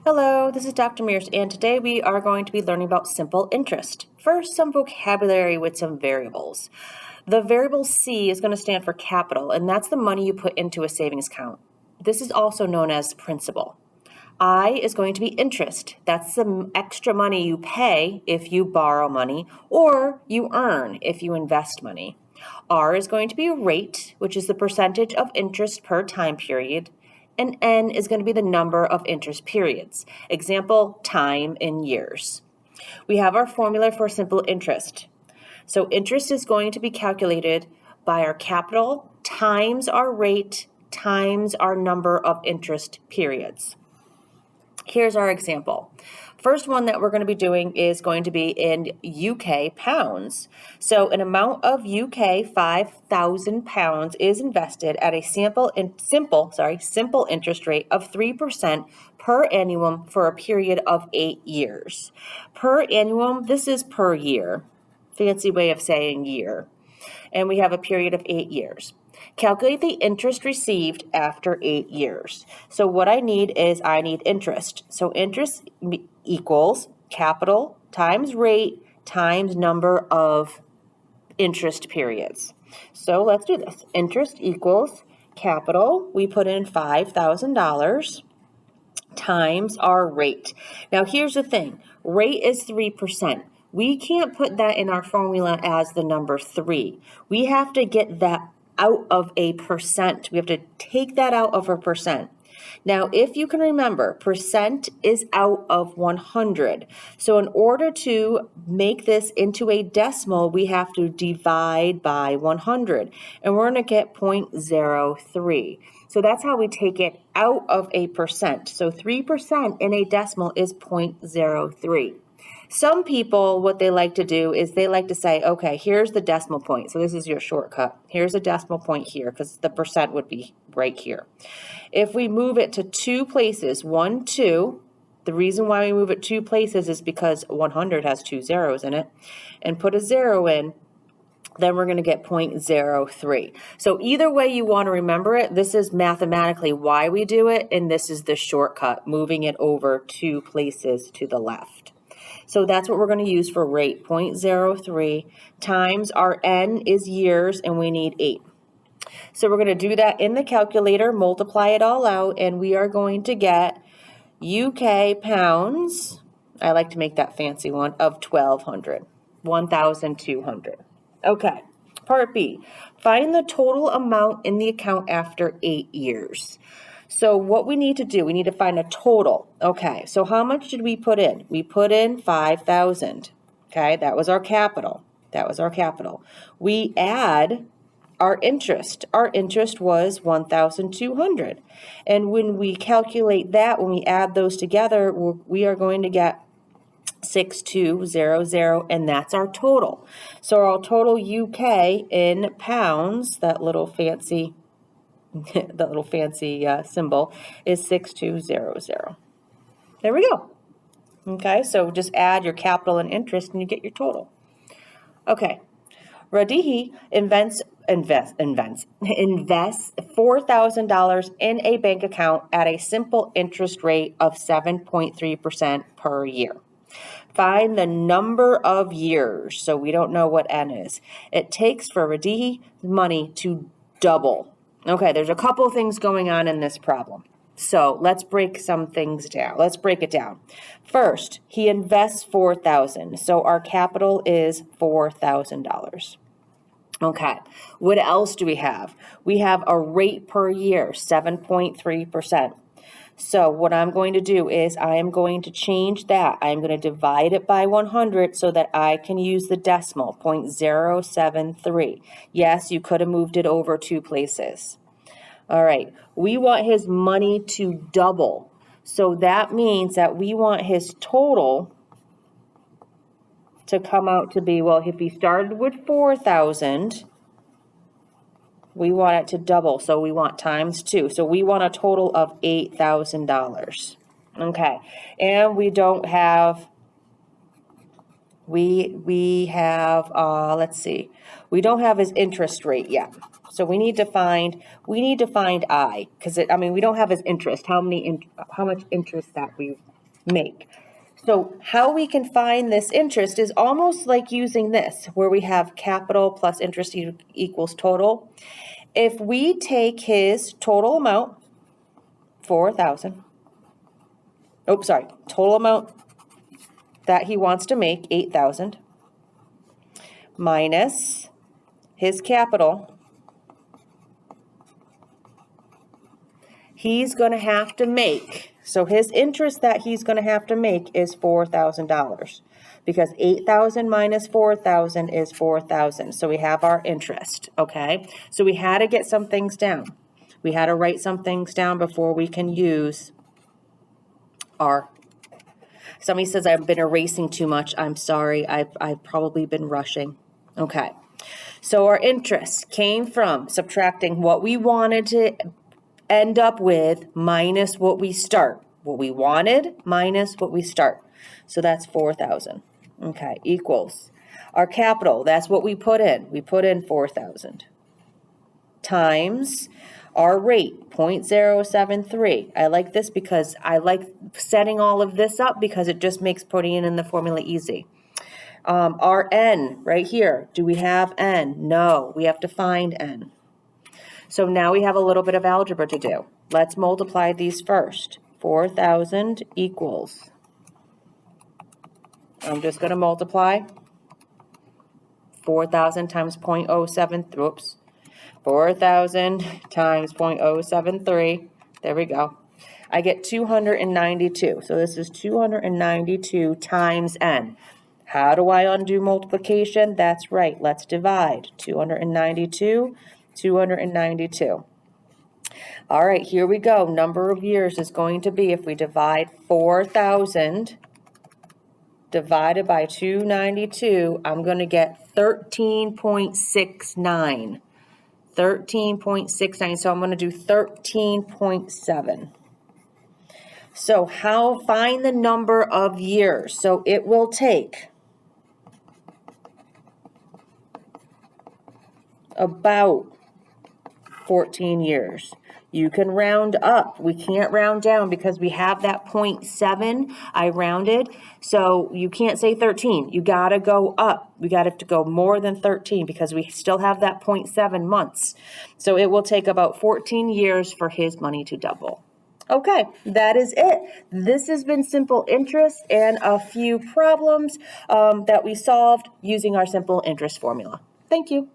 Hello, this is Dr. Mears, and today we are going to be learning about simple interest. First, some vocabulary with some variables. The variable C is going to stand for capital, and that's the money you put into a savings account. This is also known as principal. I is going to be interest. That's the extra money you pay if you borrow money or you earn if you invest money. R is going to be rate, which is the percentage of interest per time period. And N is going to be the number of interest periods. Example, time in years. We have our formula for simple interest. So interest is going to be calculated by our capital times our rate times our number of interest periods. Here's our example. First one that we're going to be doing is going to be in UK pounds. So an amount of UK 5,000 pounds is invested at a simple interest rate of 3% per annum for a period of 8 years. Per annum, this is per year. Fancy way of saying year. And we have a period of 8 years. Calculate the interest received after 8 years. So what I need is interest. So interest equals capital times rate times number of interest periods. So let's do this. Interest equals capital. We put in $5,000 times our rate. Now here's the thing. Rate is 3%. We can't put that in our formula as the number 3. We have to get that out of a percent. We have to take that out of a percent. Now, if you can remember, percent is out of 100. So in order to make this into a decimal, we have to divide by 100. And we're going to get 0.03. So that's how we take it out of a percent. So 3% in a decimal is 0.03. Some people, what they like to do is they like to say, okay, here's the decimal point. So this is your shortcut. Here's a decimal point here because the percent would be right here. If we move it to 2 places, 1, 2, the reason why we move it 2 places is because 100 has 2 zeros in it, and put a 0 in, then we're going to get 0.03. So either way you want to remember it, this is mathematically why we do it, and this is the shortcut, moving it over 2 places to the left. So that's what we're going to use for rate, 0.03 times our N is years, and we need 8. So we're going to do that in the calculator, multiply it all out, and we are going to get UK pounds, I like to make that fancy one, of 1,200, 1,200. Okay, part B, find the total amount in the account after 8 years. So what we need to do, we need to find a total. Okay, so how much did we put in? We put in 5,000. Okay, that was our capital. We add our interest. Our interest was 1,200. And when we calculate that, when we add those together, we are going to get 6,200, and that's our total. So our total UK in pounds, that little fancy symbol is 6,200. There we go. Okay, so just add your capital and interest and you get your total. Okay, Radihi invests $4,000 in a bank account at a simple interest rate of 7.3% per year. Find the number of years, so we don't know what N is. It takes for Radihi's money to double. Okay, there's a couple things going on in this problem. So let's break some things down. Let's break it down. First, he invests $4,000. So our capital is $4,000. Okay, what else do we have? We have a rate per year, 7.3%. So what I'm going to do is I am going to change that. I'm going to divide it by 100 so that I can use the decimal, 0.073. Yes, you could have moved it over 2 places. All right, we want his money to double. So that means that we want his total to come out to be, well, if he started with 4,000, we want it to double, so we want times 2. So we want a total of $8,000. Okay, and we don't have, we have, let's see, we don't have his interest rate yet. So we need to find I, because we don't have his interest, how much interest that we make. So how we can find this interest is almost like using this, where we have capital plus interest equals total. If we take his total amount, 4,000, total amount that he wants to make, 8,000, minus his capital, he's going to have to make, so his interest that he's going to have to make is $4,000, because 8,000 minus 4,000 is 4,000. So we have our interest, okay? So we had to get some things down. We had to write some things down before we can use our. Somebody says I've been erasing too much. I'm sorry. I've probably been rushing. Okay. So our interest came from subtracting what we wanted to end up with minus what we start. What we wanted minus what we start. So that's 4,000. Okay, equals our capital. That's what we put in. We put in 4,000 times our rate, 0.073. I like this because I like setting all of this up because it just makes putting it in the formula easy. Our n right here. Do we have n? No, we have to find n. So now we have a little bit of algebra to do. Let's multiply these first. 4,000 equals, I'm just going to multiply 4,000 times 0.07, whoops, 4,000 times 0.073, there we go. I get 292, so this is 292 times n. How do I undo multiplication? That's right, let's divide. 292, 292. All right, here we go. Number of years is going to be, if we divide 4,000 divided by 292, I'm going to get 13.69. 13.69, so I'm going to do 13.7. So find the number of years. So it will take about 14 years. You can round up. We can't round down because we have that 0.7 I rounded. So you can't say 13. You got to go up. We got to go more than 13 because we still have that 0.7 months. So it will take about 14 years for his money to double. Okay, that is it. This has been simple interest and a few problems that we solved using our simple interest formula. Thank you.